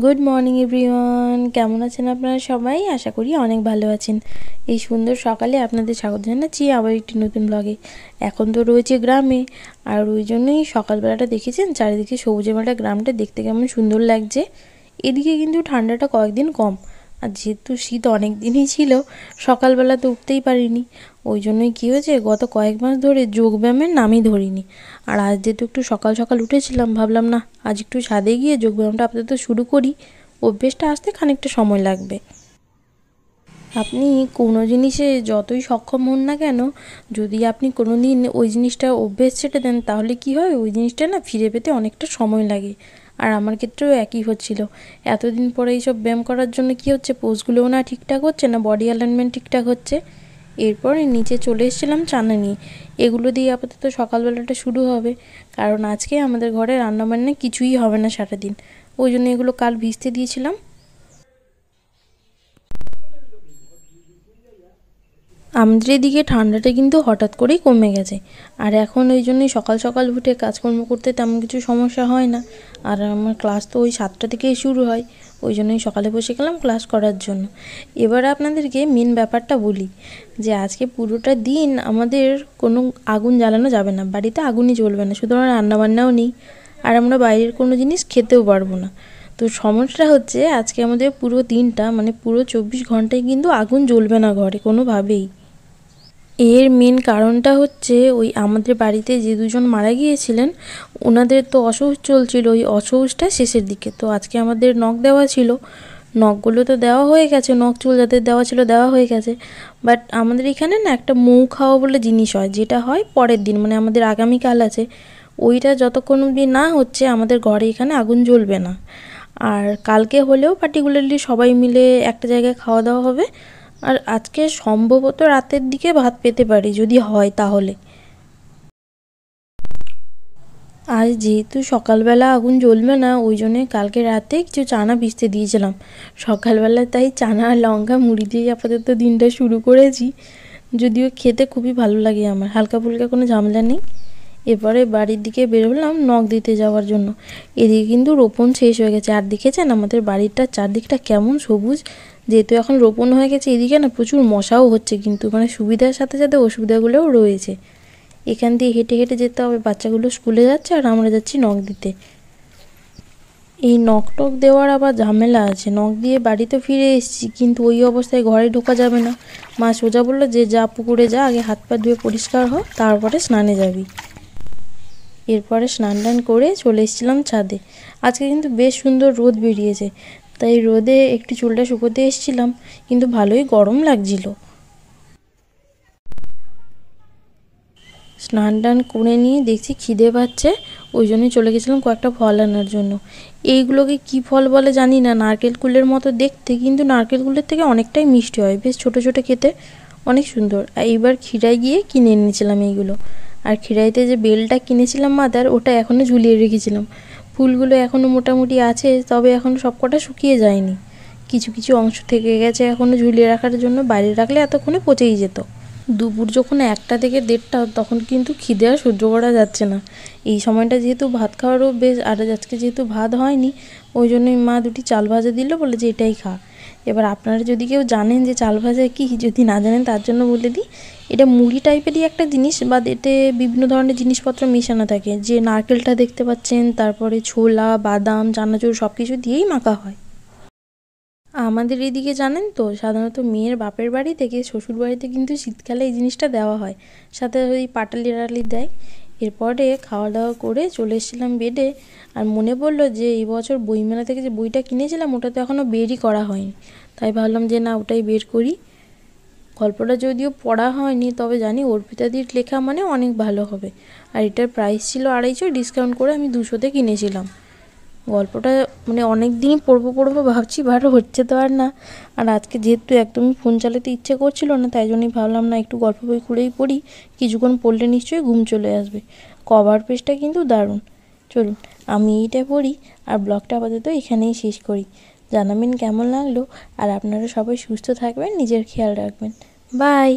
Good morning everyone, কেমন আছেন আপনারা সবাই? আশা করি অনেক ভালো আছেন। এই সুন্দর সকালে আপনাদের স্বাগত জানাচ্ছি আবার একটি নতুন ব্লগে। এখন তো রয়েছে গ্রামে, আর ওই জন্যই সকালবেলাটা দেখেছেন চারিদিকে সবুজে মেলা গ্রামটা দেখতে কেমন সুন্দর লাগছে। এদিকে কিন্তু ঠান্ডাটা কয়েকদিন কম, আর যেহেতু শীত অনেক দিনই ছিল, সকালবেলা তো উঠতেই পারিনি। ওই জন্যই কী হয়েছে, গত কয়েক মাস ধরে যোগব্যায়ামের নামই ধরিনি। আর আজ যেহেতু একটু সকাল সকাল উঠেছিলাম, ভাবলাম না আজ একটু ছাদে গিয়ে যোগব্যায়ামটা আপাতত শুরু করি। অভ্যেসটা আসতে খানিকটা সময় লাগবে। আপনি কোনো জিনিসে যতই সক্ষম হন না কেন, যদি আপনি কোনো দিন ওই জিনিসটা অভ্যেস ছেড়ে দেন, তাহলে কি হয়, ওই জিনিসটা না ফিরে পেতে অনেকটা সময় লাগে। আর আমার ক্ষেত্রেও একই হচ্ছিল। এতদিন পরে এইসব ব্যায়াম করার জন্য কি হচ্ছে, পোজগুলোও না ঠিকঠাক হচ্ছে না, বডি অ্যালাইনমেন্ট ঠিকঠাক হচ্ছে। এরপরে নিচে চলে এসেছিলাম চানা নিয়ে। এগুলো দিয়ে আপাতত সকালবেলাটা শুরু হবে, কারণ আজকে আমাদের ঘরে রান্নাবান্না কিছুই হবে না সারাদিন। ওই জন্য এগুলো কাল ভিজতে দিয়েছিলাম। আমাদের এদিকে ঠান্ডাটা কিন্তু হঠাৎ করেই কমে গেছে, আর এখন ওই জন্যই সকাল সকাল উঠে কাজকর্ম করতে তেমন কিছু সমস্যা হয় না। আর আমার ক্লাস তো ওই 7টা থেকেই শুরু হয়, ওই জন্যই সকালে বসে গেলাম ক্লাস করার জন্য। এবার আপনাদেরকে মেন ব্যাপারটা বলি, যে আজকে পুরোটা দিন আমাদের কোনো আগুন জ্বালানো যাবে না, বাড়িতে আগুনই জ্বলবে না, সুতরাং রান্নাবান্নাও নেই, আর আমরা বাইরের কোনো জিনিস খেতেও পারবো না। তো সমস্যা হচ্ছে আজকে আমাদের পুরো দিনটা, মানে পুরো 24 ঘন্টায় কিন্তু আগুন জ্বলবে না ঘরে কোনোভাবেই। এর মেন কারণটা হচ্ছে, ওই আমাদের বাড়িতে যে দুজন মারা গিয়েছিলেন, ওনাদের তো অসৌচ চলছিল, ওই অসৌচটা শেষের দিকে। তো আজকে আমাদের নখ দেওয়া ছিল, নখগুলো তো দেওয়া হয়ে গেছে, নখ চুল যাদের দেওয়া ছিল দেওয়া হয়ে গেছে। বাট আমাদের এখানে না একটা মৌ খাওয়া বলে জিনিস হয়, যেটা হয় পরের দিন, মানে আমাদের আগামীকাল আছে। ওইটা যতক্ষণ অবধি না হচ্ছে আমাদের ঘরে এখানে আগুন জ্বলবে না। আর কালকে হলেও পার্টিকুলারলি সবাই মিলে একটা জায়গায় খাওয়া দাওয়া হবে। আর আজকে সম্ভবত রাতের দিকে ভাত পেতে পারি, যদি হয় তাহলে। আর যেহেতু সকালবেলা আগুন জ্বলবে না, ওই জন্যে কালকে রাতে কিছু চানা ভিজতে দিয়েছিলাম সকালবেলা, তাই চানা আর লঙ্কা মুড়ি দিয়ে আপাতত দিনটা শুরু করেছি। যদিও খেতে খুবই ভালো লাগে আমার, হালকা ফুলকা কোনো ঝামেলা নেই। এবারে বাড়ির দিকে বেরোলাম নখ দিতে যাওয়ার জন্য। এদিকে কিন্তু রোপণ শেষ হয়ে গেছে, আর দেখেছেন আমাদের বাড়িটার চারদিকটা কেমন সবুজ। যেহেতু এখন রোপণ হয়ে গেছে, এদিকে না প্রচুর মশাও হচ্ছে, কিন্তু মানে সুবিধার সাথে সাথে অসুবিধাগুলোও রয়েছে। এখান দিয়ে হেঁটে হেঁটে যেতে হবে, বাচ্চাগুলো স্কুলে যাচ্ছে আর আমরা যাচ্ছি নখ দিতে। এই নখ টক দেওয়ার আবার ঝামেলা আছে, নখ দিয়ে বাড়িতে ফিরে এসেছি, কিন্তু ওই অবস্থায় ঘরে ঢোকা যাবে না। মা সোজা বললো যে যা পুকুরে যা, আগে হাত পা ধুয়ে পরিষ্কার হ, তারপরে স্নানে যাবি। এরপরে স্নান টান করে চলে এসেছিলাম ছাদে। আজকে কিন্তু বেশ সুন্দর রোদ বেরিয়েছে, তাই রোদে একটু চুলটা শুকোতে এসেছিলাম, কিন্তু ভালোই গরম লাগছিল। স্নান টান করে নিয়ে দেখছি খিদে পাচ্ছে, ওই জন্যই চলে গেছিলাম কয়েকটা ফল আনার জন্য। এইগুলোকে কি ফল বলে জানি না, নারকেল কুলের মতো দেখতে, কিন্তু নারকেল কুলের থেকে অনেকটাই মিষ্টি হয়, বেশ ছোটো ছোটো খেতে, অনেক সুন্দর। আর এইবার খিরায় গিয়ে কিনে এনেছিলাম এইগুলো। আর খিরাইতে যে বেলটা কিনেছিলাম মাদার, ওটা এখনও ঝুলিয়ে রেখেছিলাম। ফুলগুলো এখনও মোটামুটি আছে, তবে এখনও সবকটা শুকিয়ে যায়নি, কিছু কিছু অংশ থেকে গেছে এখনও ঝুলিয়ে রাখার জন্য, বাইরে রাখলে এতক্ষণে পচেই যেত। দুপুর যখন 1টা থেকে 1:30, তখন কিন্তু খিদে আর সহ্য করা যাচ্ছে না। এই সময়টা যেহেতু ভাত খাওয়ারও বেশ, আর আজকে যেহেতু ভাত হয়নি, ওই জন্যই মা 2টি চাল ভাজা দিল, বলে যে এটাই খা। এবার আপনারা যদি কেউ জানেন যে চাল ভাজা কী, যদি না জানেন তার জন্য বলে দিই, এটা মুড়ি টাইপেরই একটা জিনিস, বা এতে বিভিন্ন ধরনের জিনিসপত্র মেশানো থাকে। যে নারকেলটা দেখতে পাচ্ছেন, তারপরে ছোলা, বাদাম, চানাচুর সব কিছু দিয়েই মাখা হয়। আমাদের এদিকে জানেন তো, সাধারণত মেয়ের বাপের বাড়ি থেকে শ্বশুর বাড়িতে কিন্তু শীতকালে এই জিনিসটা দেওয়া হয়, সাথে ওই পাটালি টাটালি দেয়। এরপরে খাওয়া দাওয়া করে চলে এসেছিলাম বেডে। আর মনে পড়লো যে এই বছর বইমেলা থেকে যে বইটা কিনেছিলাম, ওটা তো এখনও বেরই করা হয়নি, তাই ভাবলাম যে না, ওটাই বের করি। গল্পটা যদিও পড়া হয়নি, তবে জানি অর্পিতাদির লেখা মানে অনেক ভালো হবে। আর এটার প্রাইস ছিল 250, ডিসকাউন্ট করে আমি 200-তে কিনেছিলাম। গল্পটা মানে অনেক দিনই পড়বো ভাবছি, বাট হচ্ছে তো আর না। আর আজকে যেহেতু একদমই ফোন চালাতে ইচ্ছে করছিল না, তাই জন্যই ভাবলাম না, একটু গল্প বই খুলেই পড়ি, কিছুক্ষণ পড়লে নিশ্চয়ই ঘুম চলে আসবে। কভার পেজটা কিন্তু দারুণ। চলুন আমি এইটা পড়ি, আর ব্লগটা আপাতত এখানেই শেষ করি। জানাবেন কেমন লাগলো, আর আপনারা সবাই সুস্থ থাকবেন, নিজের খেয়াল রাখবেন। বাই।